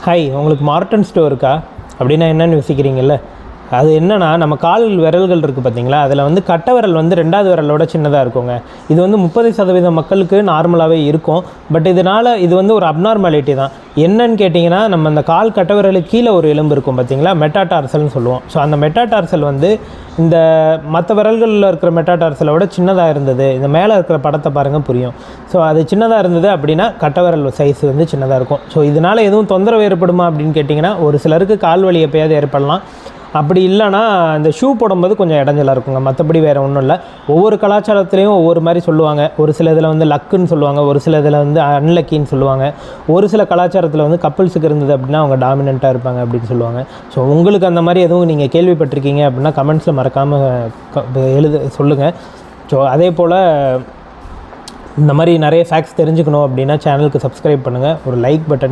Hi, உங்களுக்கு modern ஸ்டோ இருக்கா? அப்படின்னா என்னென்னு யோசிக்கிறீங்கல்ல? அது என்னென்னா, நம்ம கால் விரல்கள் இருக்குது பார்த்தீங்களா, அதில் வந்து கட்டை விரல் வந்து 2வது விரலோட சின்னதாக இருக்குங்க. இது வந்து 30% மக்களுக்கு நார்மலாகவே இருக்கும். பட் இது வந்து ஒரு அப்நார்மாலிட்டி தான். என்னன்னு கேட்டிங்கன்னா, நம்ம அந்த கால் கட்டை விரலுக்கு கீழே ஒரு எலும்பு இருக்கும் பார்த்தீங்களா, மெட்டாடார்சல்னு சொல்லுவோம். ஸோ அந்த மெட்டாடார்சல் வந்து இந்த மற்ற விரல்களில் இருக்கிற மெட்டாடார்சலை விட சின்னதாக இருந்தது. இந்த மேலே இருக்கிற படத்தை பாருங்கள், புரியும். ஸோ அது சின்னதாக இருந்தது அப்படின்னா கட்டை விரல் சைஸ் வந்து சின்னதாக இருக்கும். ஸோ இதனால் எதுவும் தொந்தரவு ஏற்படுமா அப்படின்னு கேட்டிங்கன்னா, ஒரு சிலருக்கு கால் வலி எப்போயாவது ஏற்படலாம். அப்படி இல்லைனா இந்த ஷூ போடும்போது கொஞ்சம் இடைஞ்சலாக இருக்குங்க. மற்றபடி வேறு ஒன்றும் இல்லை. ஒவ்வொரு கலாச்சாரத்துலேயும் ஒவ்வொரு மாதிரி சொல்லுவாங்க. ஒரு சில இதில் வந்து லக்குன்னு சொல்லுவாங்க, ஒரு சில இதில் வந்து அன்லக்கின்னு சொல்லுவாங்க. ஒரு சில கலாச்சாரத்தில் வந்து கப்புள்ஸுக்கு இருந்தது அப்படின்னா அவங்க டாமினண்ட்டாக இருப்பாங்க அப்படின்னு சொல்லுவாங்க. ஸோ உங்களுக்கு அந்த மாதிரி எதுவும் நீங்கள் கேள்விப்பட்டிருக்கீங்க அப்படின்னா கமெண்ட்ஸில் மறக்காமல் சொல்லுங்கள். ஸோ அதே போல் இந்த மாதிரி நிறைய ஃபேக்ட்ஸ் தெரிஞ்சுக்கணும் அப்படின்னா சேனலுக்கு சப்ஸ்கிரைப் பண்ணுங்கள். ஒரு லைக் பட்டன்